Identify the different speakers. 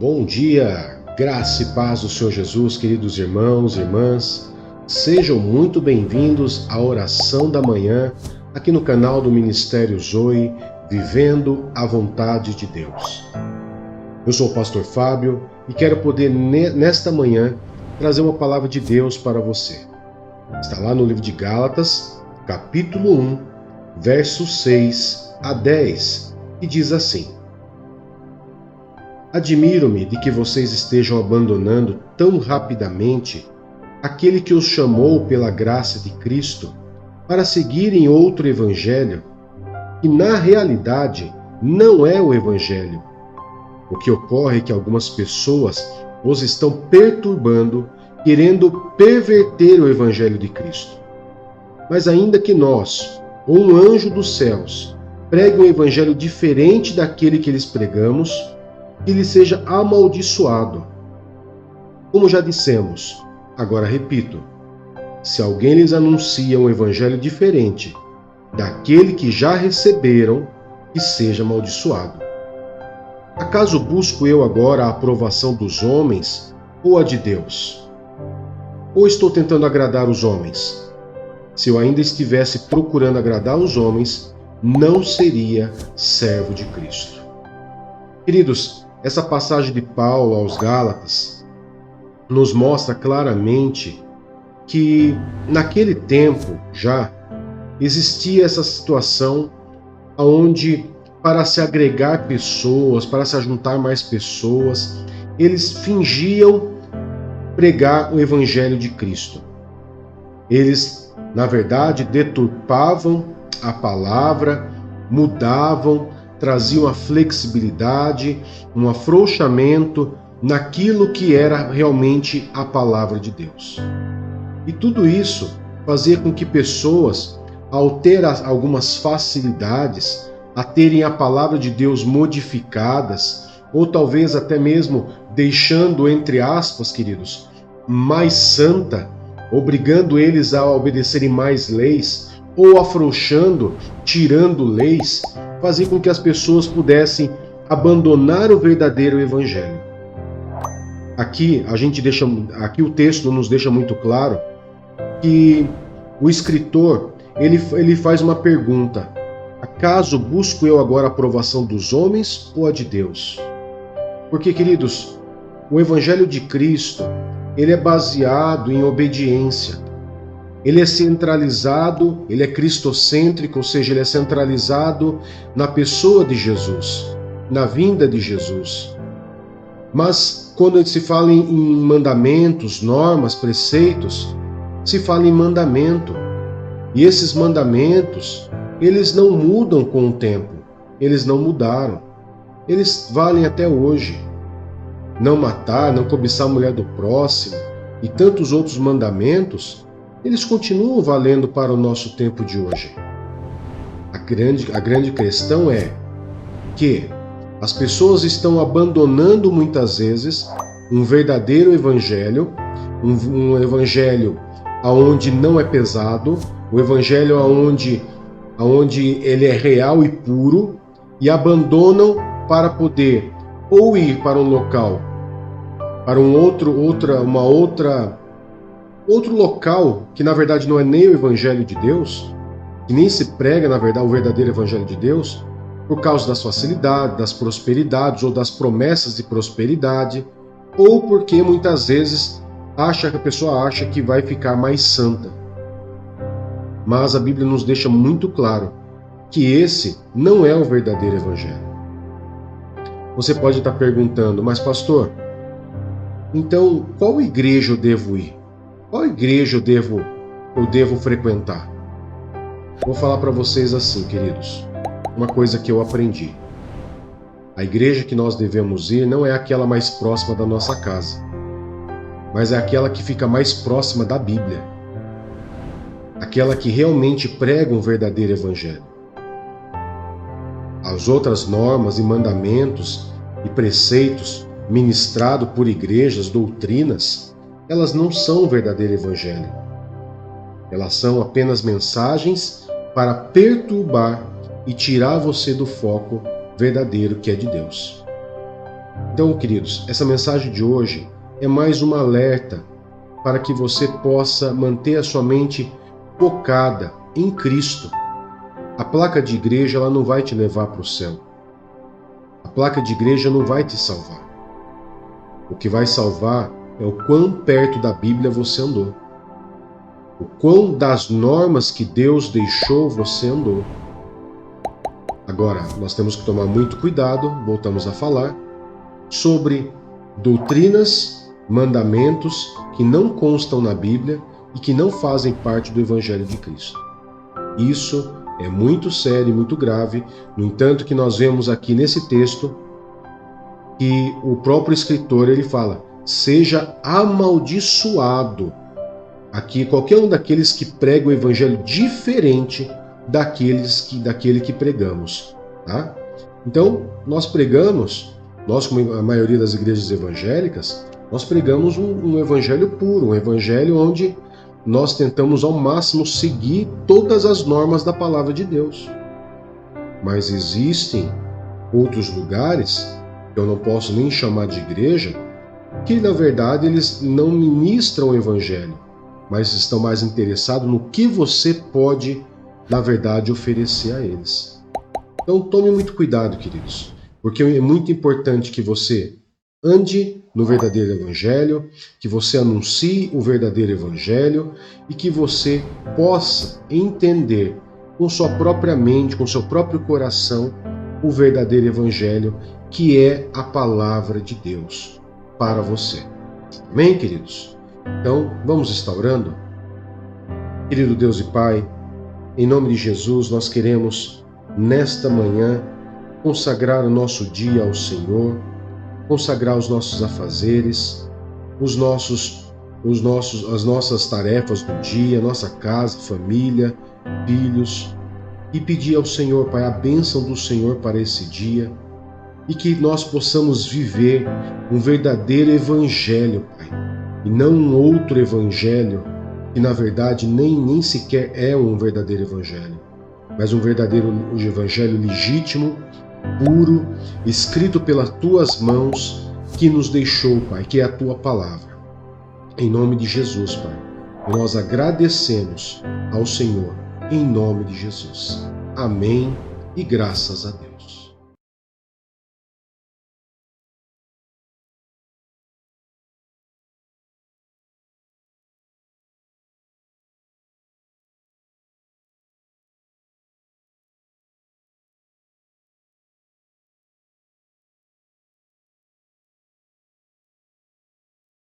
Speaker 1: Bom dia, graça e paz do Senhor Jesus, queridos irmãos e irmãs. Sejam muito bem-vindos à oração da manhã, aqui no canal do Ministério Zoe, Vivendo a Vontade de Deus. Eu sou o pastor Fábio e quero poder, nesta manhã, trazer uma palavra de Deus para você. Está lá no livro de Gálatas, capítulo 1, versos 6 a 10, e diz assim: Admiro-me de que vocês estejam abandonando tão rapidamente aquele que os chamou pela graça de Cristo para seguirem outro evangelho, que na realidade não é o evangelho. O que ocorre é que algumas pessoas os estão perturbando, querendo perverter o evangelho de Cristo. Mas ainda que nós, ou um anjo dos céus, pregue um evangelho diferente daquele que eles pregamos, que ele seja amaldiçoado. Como já dissemos, agora repito, se alguém lhes anuncia um evangelho diferente daquele que já receberam, que seja amaldiçoado. Acaso busco eu agora a aprovação dos homens ou a de Deus? Ou estou tentando agradar os homens? Se eu ainda estivesse procurando agradar os homens, não seria servo de Cristo. Queridos, essa passagem de Paulo aos Gálatas nos mostra claramente que naquele tempo já existia essa situação onde, para se agregar pessoas, para se juntar mais pessoas, eles fingiam pregar o Evangelho de Cristo. Eles, na verdade, deturpavam a palavra, mudavam, traziam a flexibilidade, um afrouxamento naquilo que era realmente a palavra de Deus. E tudo isso fazia com que pessoas, ao ter algumas facilidades, a terem a palavra de Deus modificadas, ou talvez até mesmo deixando, entre aspas, queridos, mais santa, obrigando eles a obedecerem mais leis, ou afrouxando, tirando leis, fazia com que as pessoas pudessem abandonar o verdadeiro evangelho. Aqui o texto nos deixa muito claro que o escritor ele faz uma pergunta: acaso busco eu agora a aprovação dos homens ou a de Deus? Porque, queridos, o evangelho de Cristo ele é baseado em obediência. Ele é centralizado, ele é cristocêntrico, ou seja, ele é centralizado na pessoa de Jesus, na vinda de Jesus. Mas quando se fala em mandamentos, normas, preceitos, se fala em mandamento. E esses mandamentos, eles não mudam com o tempo, eles não mudaram. Eles valem até hoje. Não matar, não cobiçar a mulher do próximo e tantos outros mandamentos, eles continuam valendo para o nosso tempo de hoje. A grande questão é que as pessoas estão abandonando muitas vezes um verdadeiro evangelho, um evangelho onde não é pesado, o evangelho onde ele é real e puro, e abandonam para poder ou ir para um local, para outro local que na verdade não é nem o evangelho de Deus, que nem se prega na verdade o verdadeiro evangelho de Deus, por causa das facilidades, das prosperidades ou das promessas de prosperidade, ou porque muitas vezes a pessoa acha que vai ficar mais santa. Mas a Bíblia nos deixa muito claro que esse não é o verdadeiro evangelho. Você pode estar perguntando: mas pastor, então qual igreja eu devo ir? Qual igreja eu devo frequentar? Vou falar para vocês assim, queridos, uma coisa que eu aprendi. A igreja que nós devemos ir não é aquela mais próxima da nossa casa, mas é aquela que fica mais próxima da Bíblia. Aquela que realmente prega um verdadeiro evangelho. As outras normas e mandamentos e preceitos ministrados por igrejas, doutrinas, elas não são o verdadeiro evangelho. Elas são apenas mensagens para perturbar e tirar você do foco verdadeiro que é de Deus. Então, queridos, essa mensagem de hoje é mais um alerta para que você possa manter a sua mente focada em Cristo. A placa de igreja ela não vai te levar para o céu. A placa de igreja não vai te salvar. O que vai salvar é o quão perto da Bíblia você andou. O quão das normas que Deus deixou você andou. Agora, nós temos que tomar muito cuidado, voltamos a falar, sobre doutrinas, mandamentos que não constam na Bíblia e que não fazem parte do Evangelho de Cristo. Isso é muito sério e muito grave. No entanto, que nós vemos aqui nesse texto que o próprio escritor ele fala: seja amaldiçoado aqui qualquer um daqueles que prega o evangelho diferente daquele que pregamos, tá? Então, nós pregamos, nós como a maioria das igrejas evangélicas, nós pregamos um evangelho puro, um evangelho onde nós tentamos ao máximo seguir todas as normas da palavra de Deus. Mas existem outros lugares, que eu não posso nem chamar de igreja, que na verdade eles não ministram o evangelho, mas estão mais interessados no que você pode, na verdade, oferecer a eles. Então tome muito cuidado, queridos, porque é muito importante que você ande no verdadeiro evangelho, que você anuncie o verdadeiro evangelho e que você possa entender com sua própria mente, com seu próprio coração, o verdadeiro evangelho, que é a palavra de Deus para você. Amém, queridos? Então, vamos estar orando? Querido Deus e Pai, em nome de Jesus, nós queremos, nesta manhã, consagrar o nosso dia ao Senhor, consagrar os nossos afazeres, as nossas tarefas do dia, nossa casa, família, filhos, e pedir ao Senhor, Pai, a bênção do Senhor para esse dia, e que nós possamos viver um verdadeiro evangelho, Pai, e não um outro evangelho, que na verdade nem sequer é um verdadeiro evangelho, mas um verdadeiro evangelho legítimo, puro, escrito pelas tuas mãos, que nos deixou, Pai, que é a tua palavra. Em nome de Jesus, Pai, nós agradecemos ao Senhor, em nome de Jesus. Amém e graças a Deus.